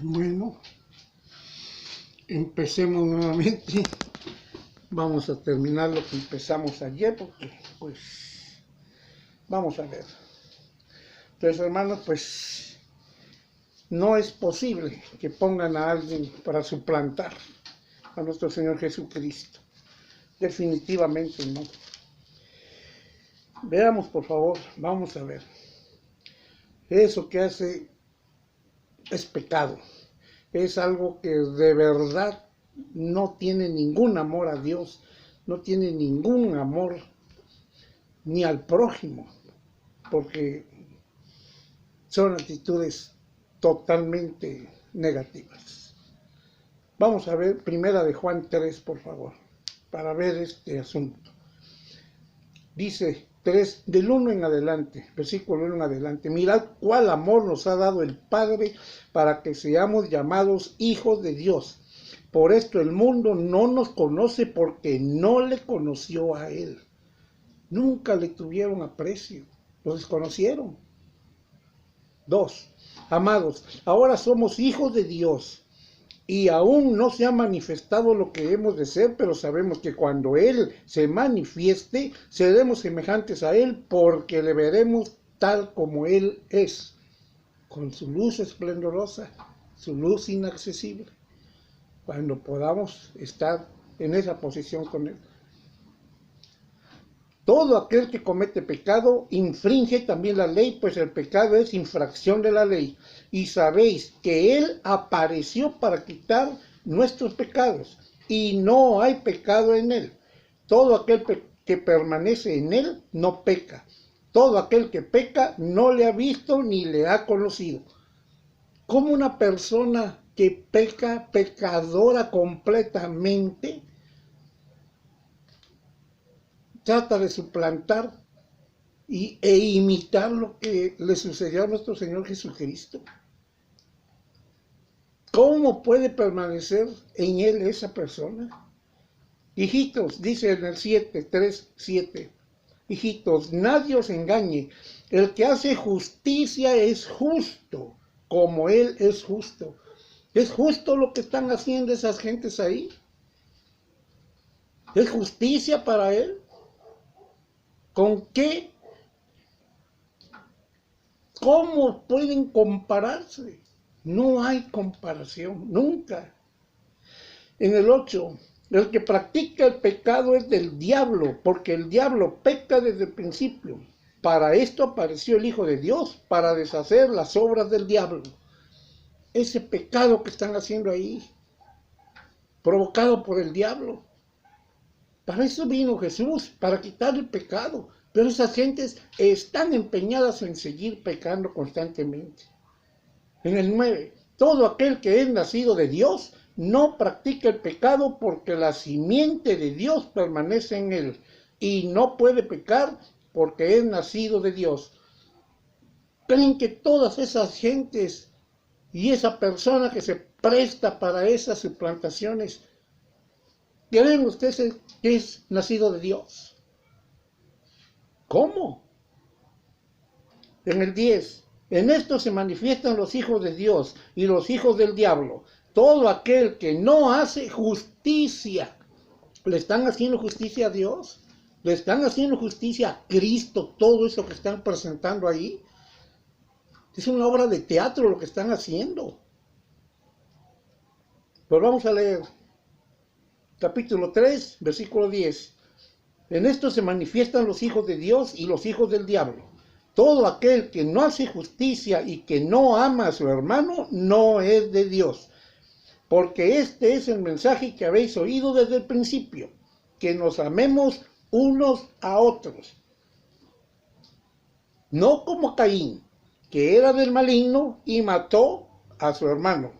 Bueno, empecemos nuevamente. Vamos a terminar lo que empezamos ayer porque, pues, vamos a ver. Entonces, hermanos, pues, no es posible que pongan a alguien para suplantar a nuestro Señor Jesucristo. Definitivamente no. Veamos, por favor, vamos a ver. Eso que hace es pecado. Es algo que de verdad no tiene ningún amor a Dios, no tiene ningún amor ni al prójimo, porque son actitudes totalmente negativas. Vamos a ver Primera de Juan 3, por favor, para ver este asunto. Dice 3, del 1 en adelante, versículo 1 en adelante. Mirad cuál amor nos ha dado el Padre para que seamos llamados hijos de Dios. Por esto el mundo no nos conoce porque no le conoció a Él. Nunca le tuvieron aprecio, lo desconocieron. 2. Amados, ahora somos hijos de Dios y aún no se ha manifestado lo que hemos de ser, pero sabemos que cuando Él se manifieste, seremos semejantes a Él porque le veremos tal como Él es, con su luz esplendorosa, su luz inaccesible, cuando podamos estar en esa posición con Él. Todo aquel que comete pecado infringe también la ley, pues el pecado es infracción de la ley. Y sabéis que Él apareció para quitar nuestros pecados, y no hay pecado en Él. Todo aquel que permanece en Él no peca. Todo aquel que peca no le ha visto ni le ha conocido. ¿Cómo una persona que peca, pecadora completamente, trata de suplantar e imitar lo que le sucedió a nuestro Señor Jesucristo? ¿Cómo puede permanecer en Él esa persona? Hijitos, dice en el 3:7, hijitos, nadie os engañe. El que hace justicia es justo, como Él es justo. ¿Es justo lo que están haciendo esas gentes ahí? ¿Es justicia para Él? ¿Con qué? ¿Cómo pueden compararse? No hay comparación, nunca. En el 8, el que practica el pecado es del diablo, porque el diablo peca desde el principio. Para esto apareció el Hijo de Dios, para deshacer las obras del diablo. Ese pecado que están haciendo ahí, provocado por el diablo. Para eso vino Jesús, para quitar el pecado. Pero esas gentes están empeñadas en seguir pecando constantemente. En el 9, todo aquel que es nacido de Dios no practica el pecado porque la simiente de Dios permanece en él y no puede pecar porque es nacido de Dios. ¿Creen que todas esas gentes y esa persona que se presta para esas suplantaciones, creen ustedes que es nacido de Dios? ¿Cómo? En el 10, en esto se manifiestan los hijos de Dios y los hijos del diablo. Todo aquel que no hace justicia, ¿le están haciendo justicia a Dios? ¿Le están haciendo justicia a Cristo? Todo eso que están presentando ahí es una obra de teatro lo que están haciendo. Pues vamos a leer capítulo 3, versículo 10. En esto se manifiestan los hijos de Dios y los hijos del diablo. Todo aquel que no hace justicia y que no ama a su hermano no es de Dios. Porque este es el mensaje que habéis oído desde el principio, que nos amemos unos a otros. No como Caín, que era del maligno y mató a su hermano.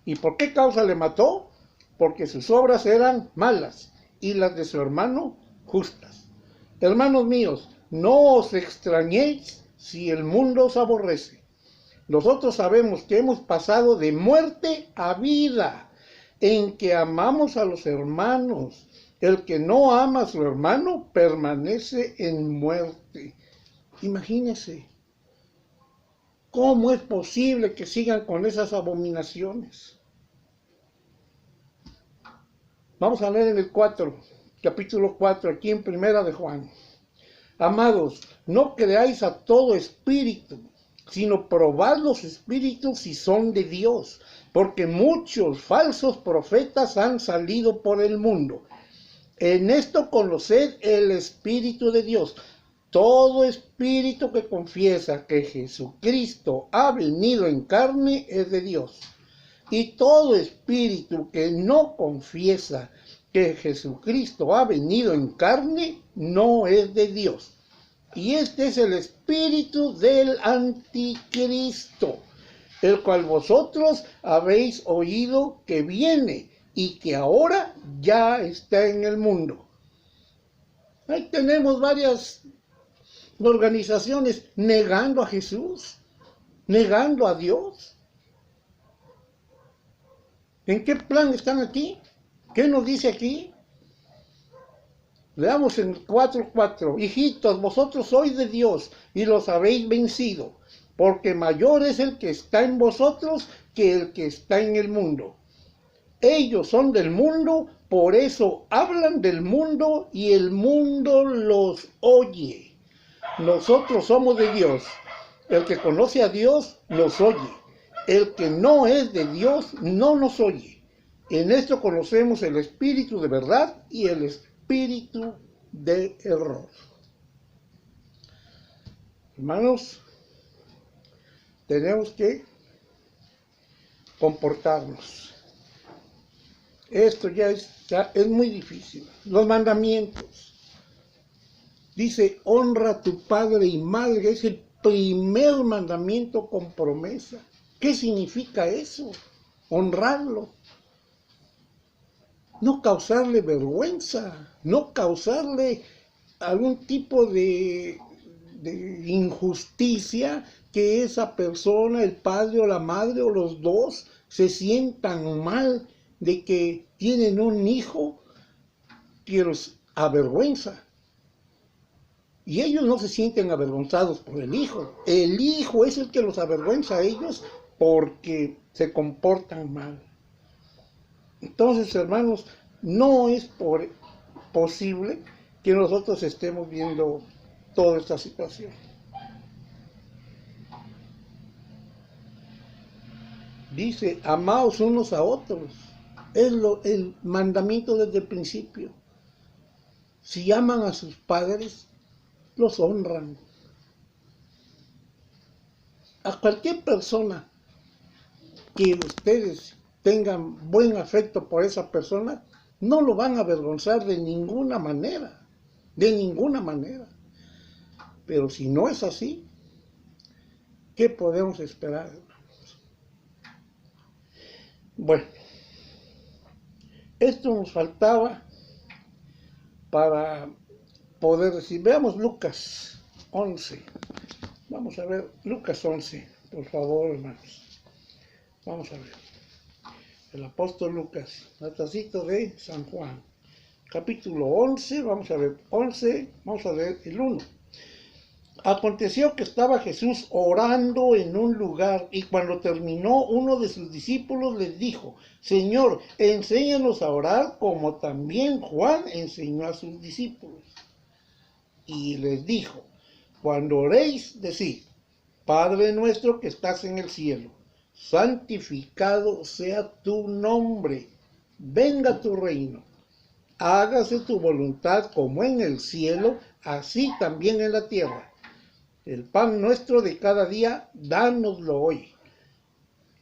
¿Y por qué causa le mató? Porque sus obras eran malas y las de su hermano justas. Hermanos míos, no os extrañéis si el mundo os aborrece. Nosotros sabemos que hemos pasado de muerte a vida, en que amamos a los hermanos. El que no ama a su hermano permanece en muerte. Imagínense. ¿Cómo es posible que sigan con esas abominaciones? Vamos a leer en el 4, capítulo 4, aquí en Primera de Juan. Amados, no creáis a todo espíritu, sino probad los espíritus si son de Dios, porque muchos falsos profetas han salido por el mundo. En esto conoced el Espíritu de Dios. Todo espíritu que confiesa que Jesucristo ha venido en carne es de Dios. Y todo espíritu que no confiesa que Jesucristo ha venido en carne no es de Dios. Y este es el espíritu del anticristo, el cual vosotros habéis oído que viene y que ahora ya está en el mundo. Ahí tenemos varias organizaciones negando a Jesús, negando a Dios. ¿En qué plan están aquí? ¿Qué nos dice aquí? Leamos en 4:4. Hijitos, vosotros sois de Dios y los habéis vencido, porque mayor es el que está en vosotros que el que está en el mundo. Ellos son del mundo, por eso hablan del mundo y el mundo los oye. Nosotros somos de Dios. El que conoce a Dios nos oye. El que no es de Dios no nos oye. En esto conocemos el espíritu de verdad y el espíritu de error. Hermanos, tenemos que comportarnos. Esto ya es muy difícil. Los mandamientos. Dice, honra a tu padre y madre. Es el primer mandamiento con promesa. ¿Qué significa eso? Honrarlo. No causarle vergüenza. No causarle algún tipo de injusticia que esa persona, el padre o la madre o los dos, se sientan mal de que tienen un hijo que los avergüenza. Y ellos no se sienten avergonzados por el hijo. El hijo es el que los avergüenza a ellos porque se comportan mal. Entonces, hermanos, no es posible que nosotros estemos viendo toda esta situación. Dice, amaos unos a otros. Es el mandamiento desde el principio. Si aman a sus padres, los honran. A cualquier persona que ustedes tengan buen afecto por esa persona, no lo van a avergonzar de ninguna manera. De ninguna manera. Pero si no es así, ¿qué podemos esperar, hermanos? Bueno, esto nos faltaba para poder decir. Veamos Lucas 11. Vamos a ver Lucas 11, por favor, hermanos. Vamos a ver. El apóstol Lucas, tratacito de San Juan. Capítulo 11, vamos a ver 11, vamos a ver el 1. Aconteció que estaba Jesús orando en un lugar, y cuando terminó, uno de sus discípulos les dijo, Señor, enséñanos a orar como también Juan enseñó a sus discípulos. Y les dijo, cuando oréis, decid, Padre nuestro que estás en el cielo, santificado sea tu nombre, venga tu reino, hágase tu voluntad como en el cielo, así también en la tierra. El pan nuestro de cada día, dánoslo hoy.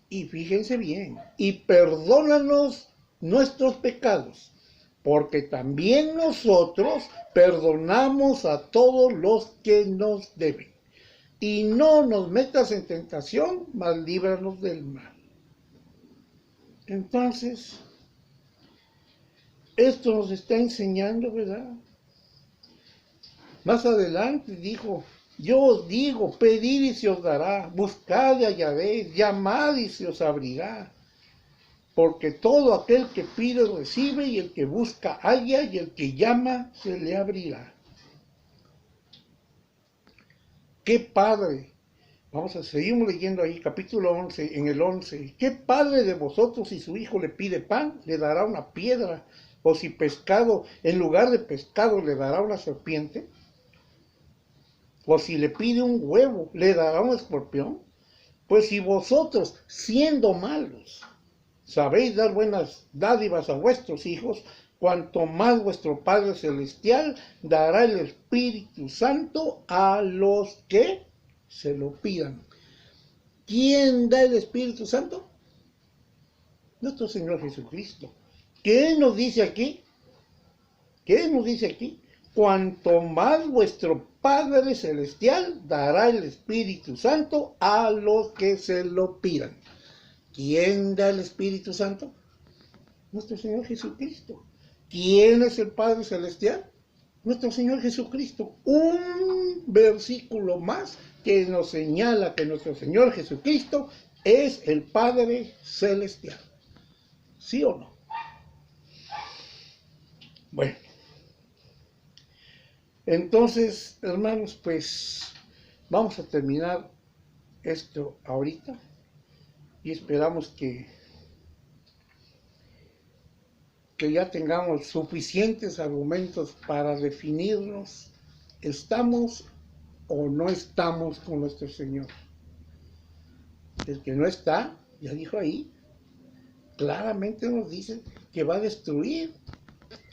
Y fíjense bien, y perdónanos nuestros pecados, porque también nosotros perdonamos a todos los que nos deben. Y no nos metas en tentación, mas líbranos del mal. Entonces, esto nos está enseñando, ¿verdad? Más adelante dijo, yo os digo, pedid y se os dará, buscad y hallaréis, llamad y se os abrirá. Porque todo aquel que pide recibe, y el que busca halla, y el que llama se le abrirá. Qué padre Vamos a seguir leyendo ahí, capítulo 11, en el 11. ¿Qué padre de vosotros, si su hijo le pide pan, le dará una piedra? ¿O si pescado, en lugar de pescado, le dará una serpiente? ¿O si le pide un huevo, le dará un escorpión? Pues si vosotros, siendo malos, sabéis dar buenas dádivas a vuestros hijos, cuanto más vuestro Padre Celestial dará el Espíritu Santo a los que se lo pidan. ¿Quién da el Espíritu Santo? Nuestro Señor Jesucristo. ¿Qué nos dice aquí? ¿Qué nos dice aquí? Cuanto más vuestro Padre Celestial dará el Espíritu Santo a los que se lo pidan. ¿Quién da el Espíritu Santo? Nuestro Señor Jesucristo. ¿Quién es el Padre Celestial? Nuestro Señor Jesucristo. Un versículo más que nos señala que nuestro Señor Jesucristo es el Padre Celestial. ¿Sí o no? Bueno. Entonces, hermanos, pues vamos a terminar esto ahorita y esperamos que ya tengamos suficientes argumentos para definirnos, ¿estamos o no estamos con nuestro Señor? El que no está, ya dijo ahí, claramente nos dice que va a destruir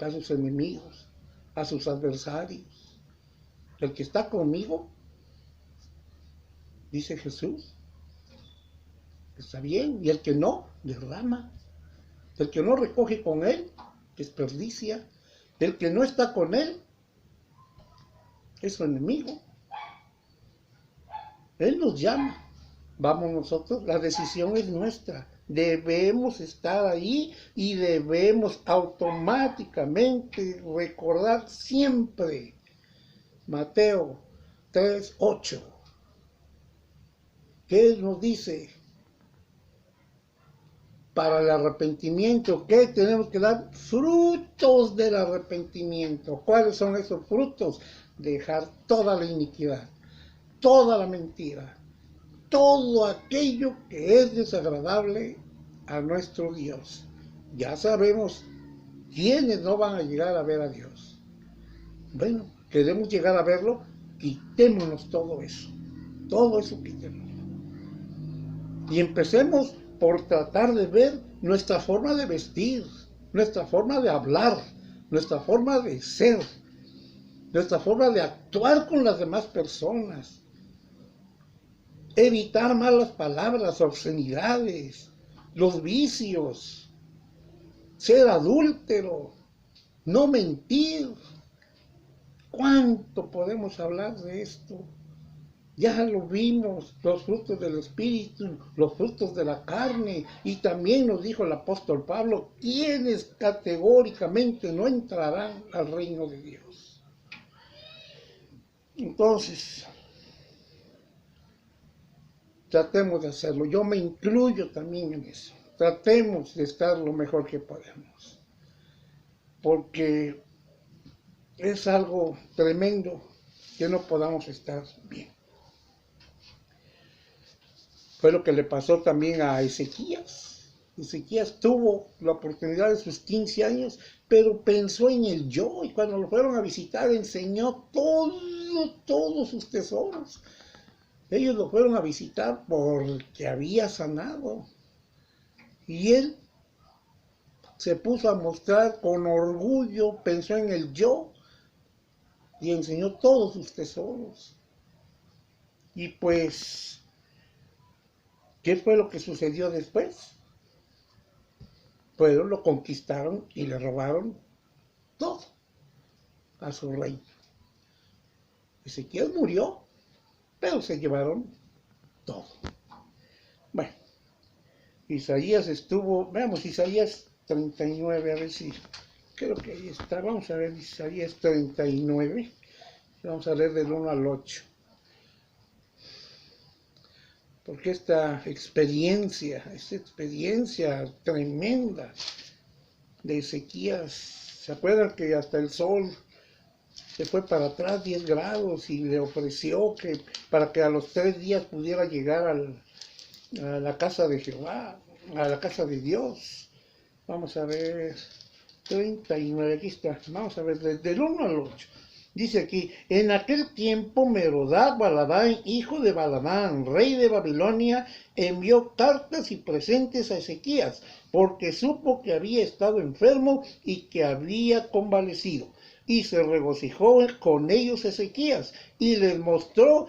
a sus enemigos, a sus adversarios. El que está conmigo, dice Jesús, está bien, y el que no, derrama. El que no recoge con él, desperdicia. El que no está con él, es su enemigo. Él nos llama. Vamos nosotros, la decisión es nuestra. Debemos estar ahí y debemos automáticamente recordar siempre Mateo 3:8. ¿Qué nos dice? Para el arrepentimiento, ¿qué tenemos que dar? Frutos del arrepentimiento. ¿Cuáles son esos frutos? Dejar toda la iniquidad, toda la mentira, todo aquello que es desagradable a nuestro Dios. Ya sabemos quiénes no van a llegar a ver a Dios. Bueno, queremos llegar a verlo, quitémonos todo eso quitémonos. Y empecemos por tratar de ver nuestra forma de vestir, nuestra forma de hablar, nuestra forma de ser, nuestra forma de actuar con las demás personas. Evitar malas palabras, obscenidades, los vicios, ser adúltero, no mentir. ¿Cuánto podemos hablar de esto? Ya lo vimos, los frutos del Espíritu, los frutos de la carne, y también nos dijo el apóstol Pablo, quienes categóricamente no entrarán al reino de Dios. Entonces, tratemos de hacerlo, yo me incluyo también en eso, tratemos de estar lo mejor que podemos, porque es algo tremendo que no podamos estar bien. Fue lo que le pasó también a Ezequías. Ezequías tuvo la oportunidad de sus 15 años, pero pensó en el yo, y cuando lo fueron a visitar enseñó todos sus tesoros. Ellos lo fueron a visitar porque había sanado. Y él se puso a mostrar con orgullo, pensó en el yo y enseñó todos sus tesoros. Y pues, ¿qué fue lo que sucedió después? Pues lo conquistaron y le robaron todo a su reino. Ezequías murió, pero se llevaron todo. Bueno, Isaías estuvo, veamos, Isaías 39, a ver si, creo que ahí está, vamos a ver Isaías 39, vamos a leer del 1 al 8. Porque esta experiencia tremenda de Ezequías, ¿se acuerdan que hasta el sol se fue para atrás 10 grados y le ofreció que para que a los 3 días pudiera llegar a la casa de Jehová, a la casa de Dios. Vamos a ver, 39, aquí está, vamos a ver, desde el 1 al 8. Dice aquí, en aquel tiempo Merodach Baladán, hijo de Baladán, rey de Babilonia, envió cartas y presentes a Ezequías, porque supo que había estado enfermo y que había convalecido. Y se regocijó con ellos Ezequías, y les mostró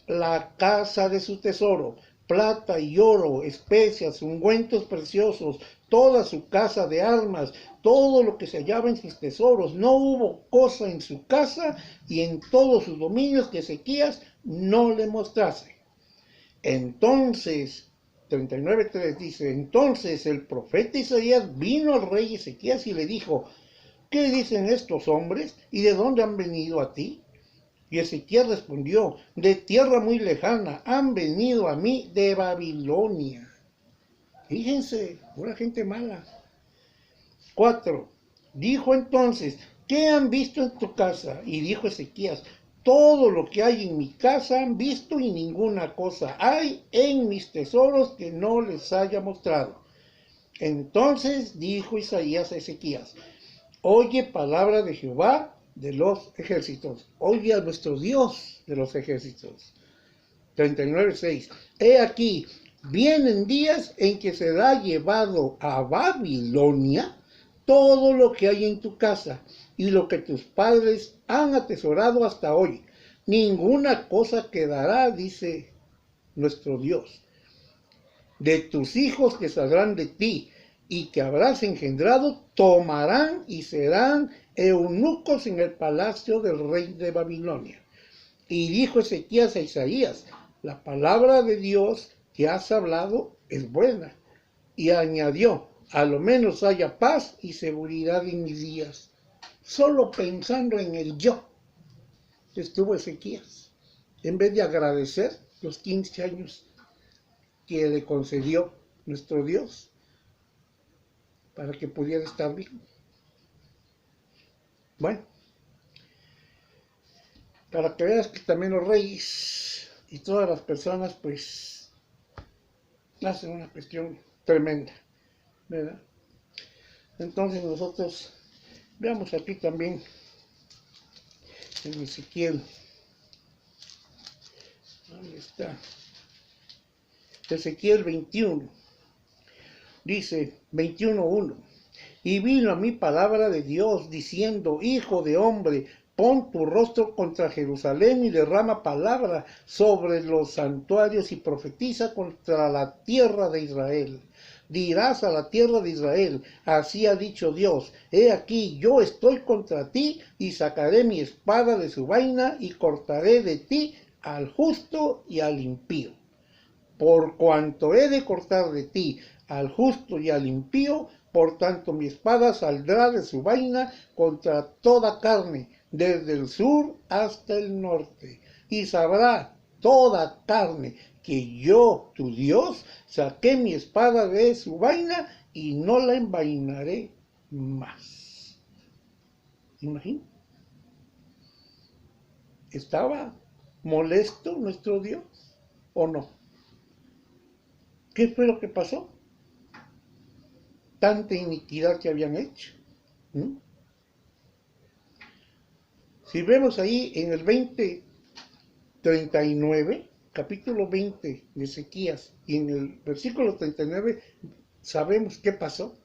la casa de su tesoro, plata y oro, especias, ungüentos preciosos, toda su casa de armas, todo lo que se hallaba en sus tesoros. No hubo cosa en su casa y en todos sus dominios que Ezequías no le mostrase. Entonces, 39:3 dice, entonces el profeta Isaías vino al rey Ezequías y le dijo, ¿qué dicen estos hombres y de dónde han venido a ti? Y Ezequías respondió, de tierra muy lejana, han venido a mí de Babilonia. Fíjense, pura gente mala. 4. Dijo entonces, ¿qué han visto en tu casa? Y dijo Ezequías, todo lo que hay en mi casa han visto y ninguna cosa hay en mis tesoros que no les haya mostrado. Entonces dijo Isaías a Ezequías, oye palabra de Jehová de los ejércitos, oye a nuestro Dios de los ejércitos. 39:6. He aquí, vienen días en que será llevado a Babilonia todo lo que hay en tu casa y lo que tus padres han atesorado hasta hoy. Ninguna cosa quedará, dice nuestro Dios. De tus hijos que saldrán de ti y que habrás engendrado, tomarán y serán eunucos en el palacio del rey de Babilonia. Y dijo Ezequías a Isaías, la palabra de Dios que has hablado es buena. Y añadió, a lo menos haya paz y seguridad en mis días. Solo pensando en el yo estuvo Ezequías, en vez de agradecer los 15 años que le concedió nuestro Dios para que pudiera estar vivo. Bueno, para que veas que también los reyes y todas las personas pues hacen una cuestión tremenda, ¿verdad? Entonces nosotros veamos aquí también en Ezequiel, ¿dónde está? Ezequiel 21, dice 21:1, y vino a mí palabra de Dios diciendo, hijo de hombre, pon tu rostro contra Jerusalén y derrama palabra sobre los santuarios y profetiza contra la tierra de Israel. Dirás a la tierra de Israel, así ha dicho Dios, he aquí yo estoy contra ti y sacaré mi espada de su vaina y cortaré de ti al justo y al impío. Por cuanto he de cortar de ti al justo y al impío, por tanto mi espada saldrá de su vaina contra toda carne, desde el sur hasta el norte. Y sabrá toda carne que yo, tu Dios, saqué mi espada de su vaina y no la envainaré más. Imagina. ¿Estaba molesto nuestro Dios o no? ¿Qué fue lo que pasó? Tanta iniquidad que habían hecho. Si vemos ahí en el 20:39, capítulo 20 de Ezequías, y en el versículo 39, sabemos qué pasó.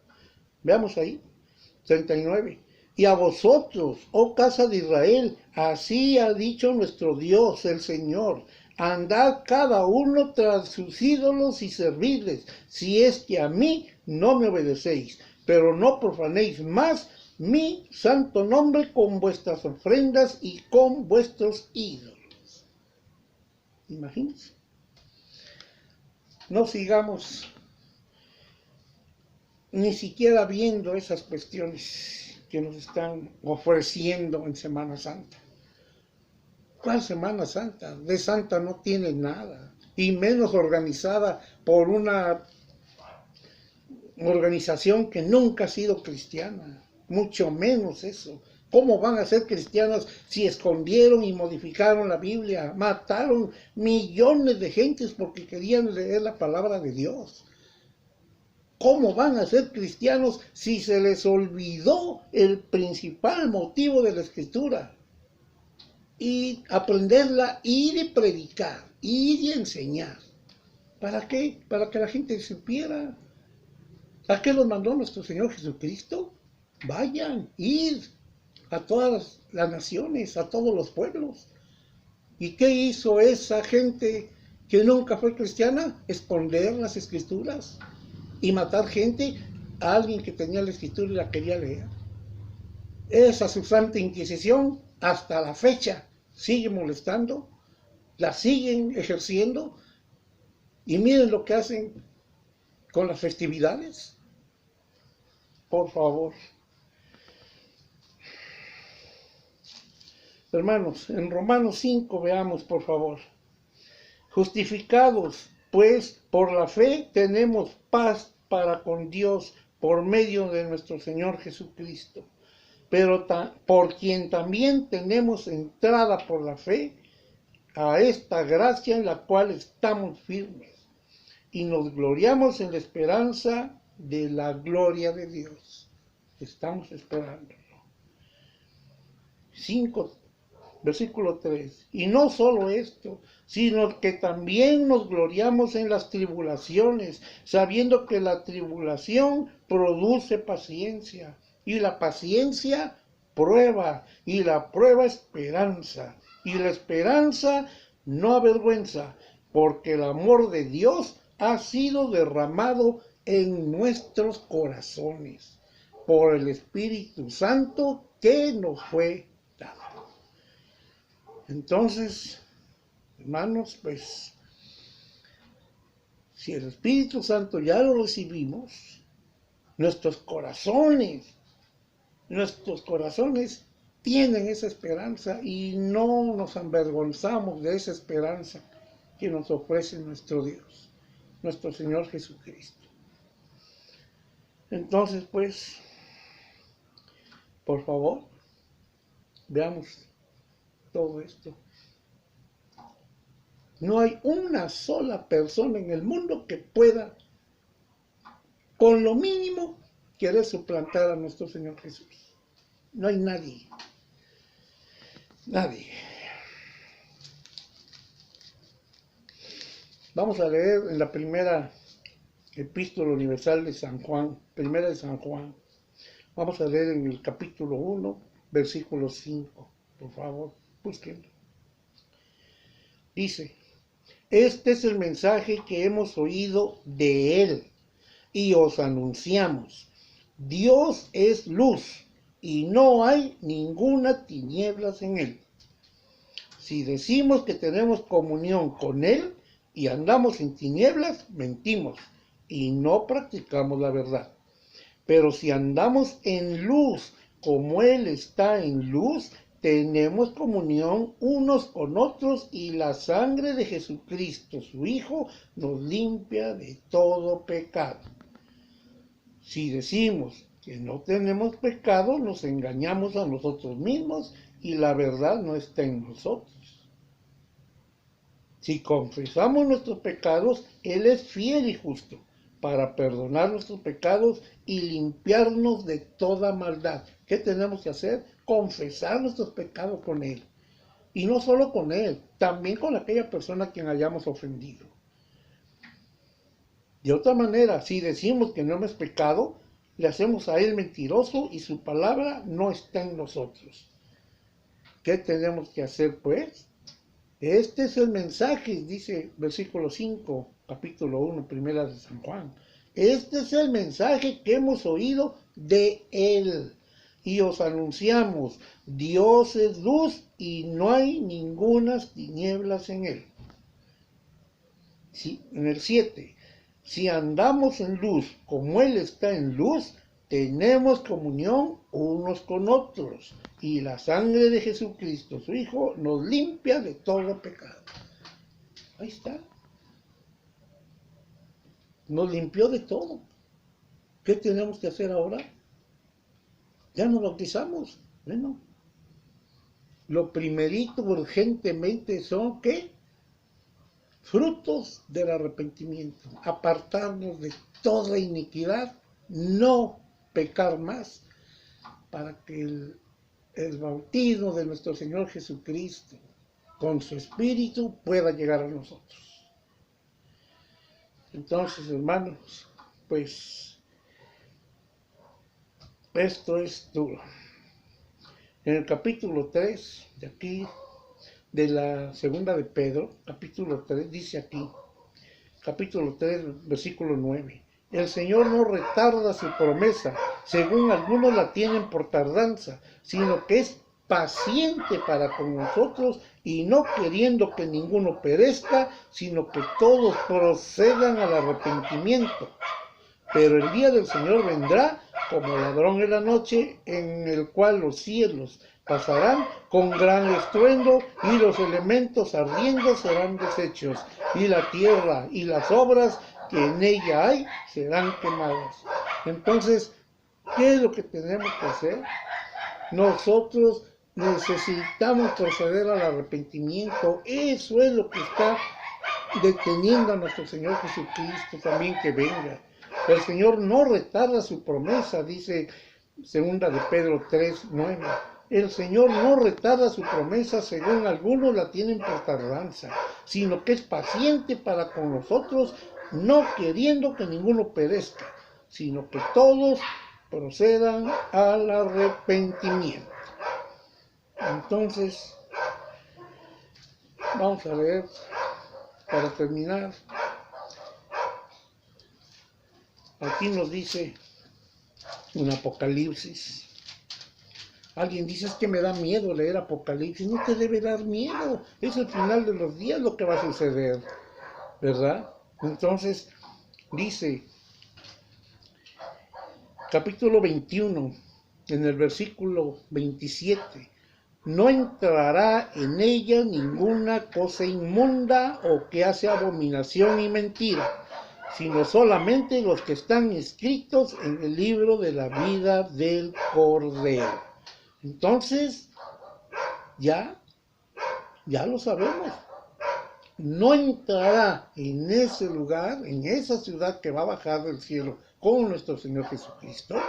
Veamos ahí, 39. Y a vosotros, oh casa de Israel, así ha dicho nuestro Dios, el Señor, andad cada uno tras sus ídolos y servidles, si es que a mí no me obedecéis, pero no profanéis más mi santo nombre con vuestras ofrendas y con vuestros ídolos. Imagínense. No sigamos ni siquiera viendo esas cuestiones que nos están ofreciendo en Semana Santa. ¿Cuál Semana Santa? De santa no tiene nada, y menos organizada por una organización que nunca ha sido cristiana, mucho menos eso. ¿Cómo van a ser cristianos si escondieron y modificaron la Biblia? Mataron millones de gentes porque querían leer la palabra de Dios. ¿Cómo van a ser cristianos si se les olvidó el principal motivo de la Escritura? Y aprenderla, ir y predicar, ir y enseñar. ¿Para qué? Para que la gente supiera. ¿A qué los mandó nuestro Señor Jesucristo? Vayan, id a todas las naciones, a todos los pueblos. ¿Y qué hizo esa gente que nunca fue cristiana? Esconder las Escrituras y matar gente a alguien que tenía la Escritura y la quería leer. Esa su Santa Inquisición hasta la fecha sigue molestando, la siguen ejerciendo, y miren lo que hacen con las festividades. Por favor. Hermanos, en Romanos 5 veamos, por favor. Justificados, pues, por la fe tenemos paz para con Dios por medio de nuestro Señor Jesucristo. Pero por quien también tenemos entrada por la fe a esta gracia en la cual estamos firmes y nos gloriamos en la esperanza de la gloria de Dios. Estamos esperando. 5, versículo 3. Y no solo esto, sino que también nos gloriamos en las tribulaciones, sabiendo que la tribulación produce paciencia, y la paciencia prueba, y la prueba esperanza, y la esperanza no avergüenza, porque el amor de Dios ha sido derramado en nuestros corazones por el Espíritu Santo que nos fue dado. Entonces, hermanos, pues, si el Espíritu Santo ya lo recibimos, nuestros corazones tienen esa esperanza y no nos avergonzamos de esa esperanza que nos ofrece nuestro Dios, nuestro Señor Jesucristo. Entonces, pues, por favor, veamos todo esto. No hay una sola persona en el mundo que pueda, con lo mínimo, querer suplantar a nuestro Señor Jesús. No hay nadie. Nadie. Vamos a leer en la primera epístola universal de San Juan, primera de San Juan. Vamos a leer en el capítulo 1, versículo 5. Por favor, búsquenlo. Dice: este es el mensaje que hemos oído de Él y os anunciamos. Dios es luz y no hay ninguna tinieblas en Él. Si decimos que tenemos comunión con Él y andamos en tinieblas, mentimos y no practicamos la verdad. Pero si andamos en luz, como Él está en luz, tenemos comunión unos con otros y la sangre de Jesucristo, su Hijo, nos limpia de todo pecado. Si decimos que no tenemos pecado, nos engañamos a nosotros mismos y la verdad no está en nosotros. Si confesamos nuestros pecados, Él es fiel y justo para perdonar nuestros pecados y limpiarnos de toda maldad. ¿Qué tenemos que hacer? Confesar nuestros pecados con Él. Y no solo con Él, también con aquella persona a quien hayamos ofendido. De otra manera, si decimos que no hemos pecado, le hacemos a Él mentiroso y su palabra no está en nosotros. ¿Qué tenemos que hacer, pues? Este es el mensaje, dice versículo 5, capítulo 1, primera de San Juan. Este es el mensaje que hemos oído de Él y os anunciamos. Dios es luz y no hay ninguna tinieblas en Él. Sí, en el 7. Si andamos en luz como Él está en luz, tenemos comunión unos con otros. Y la sangre de Jesucristo, su Hijo, nos limpia de todo pecado. Ahí está. Nos limpió de todo. ¿Qué tenemos que hacer ahora? Ya nos bautizamos. Bueno, lo primerito urgentemente son, ¿qué? Frutos del arrepentimiento. Apartarnos de toda iniquidad, no pecar más, para que el bautismo de nuestro Señor Jesucristo con su Espíritu pueda llegar a nosotros. Entonces, hermanos, pues esto es duro. En el capítulo 3 de aquí, de la segunda de Pedro, capítulo 3, dice aquí, capítulo 3, versículo 9. El Señor no retarda su promesa, según algunos la tienen por tardanza, sino que es paciente para con nosotros y no queriendo que ninguno perezca, sino que todos procedan al arrepentimiento. Pero el día del Señor vendrá como ladrón en la noche, en el cual los cielos pasarán con gran estruendo y los elementos ardiendo serán deshechos, y la tierra y las obras que en ella hay serán quemadas. Entonces, ¿qué es lo que tenemos que hacer? Nosotros necesitamos proceder al arrepentimiento. Eso es lo que está deteniendo a nuestro Señor Jesucristo también que venga. El Señor no retarda su promesa, dice segunda de Pedro 3, 9. El Señor no retarda su promesa, según algunos la tienen por tardanza, sino que es paciente para con nosotros, no queriendo que ninguno perezca, sino que todos procedan al arrepentimiento. Entonces, vamos a ver, para terminar, aquí nos dice un Apocalipsis. Alguien dice, es que me da miedo leer Apocalipsis. No te debe dar miedo. Es el final de los días lo que va a suceder, ¿verdad? Entonces, dice, capítulo 21, en el versículo 27, no entrará en ella ninguna cosa inmunda o que hace abominación y mentira, sino solamente los que están escritos en el libro de la vida del Cordero. Entonces, ya lo sabemos. No entrará en ese lugar, en esa ciudad que va a bajar del cielo con nuestro Señor Jesucristo.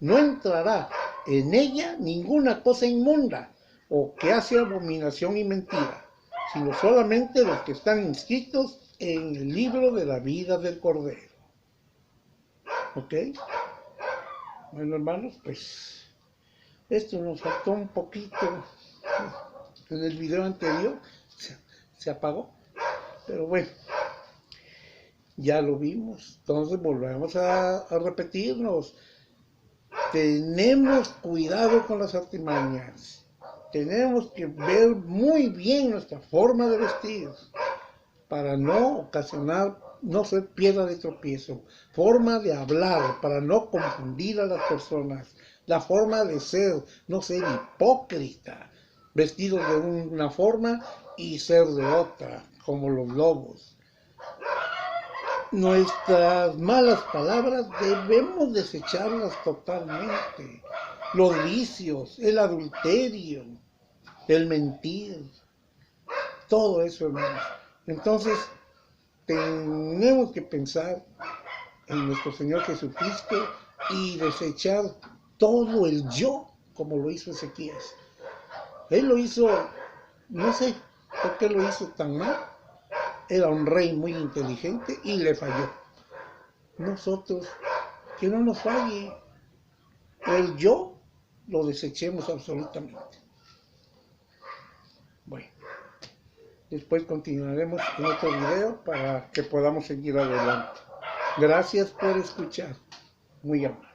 No entrará en ella ninguna cosa inmunda o que hace abominación y mentira, sino solamente los que están inscritos en el libro de la vida del Cordero. ¿Ok? Bueno, hermanos, pues esto nos faltó un poquito en el video anterior, se apagó, pero bueno, ya lo vimos. Entonces volvemos a repetirnos. Tenemos cuidado con las artimañas. Tenemos que ver muy bien nuestra forma de vestir para no ocasionar, no ser piedra de tropiezo. Forma de hablar para no confundir a las personas. La forma de ser, no ser hipócrita, vestidos de una forma y ser de otra, como los lobos. Nuestras malas palabras debemos desecharlas totalmente. Los vicios, el adulterio, el mentir, todo eso, hermanos. Entonces, tenemos que pensar en nuestro Señor Jesucristo y desechar todo el yo, como lo hizo Ezequías. Él lo hizo, no sé por qué lo hizo tan mal. Era un rey muy inteligente y le falló. Nosotros, que no nos falle. El yo lo desechemos absolutamente. Bueno, después continuaremos en otro video para que podamos seguir adelante. Gracias por escuchar. Muy amable.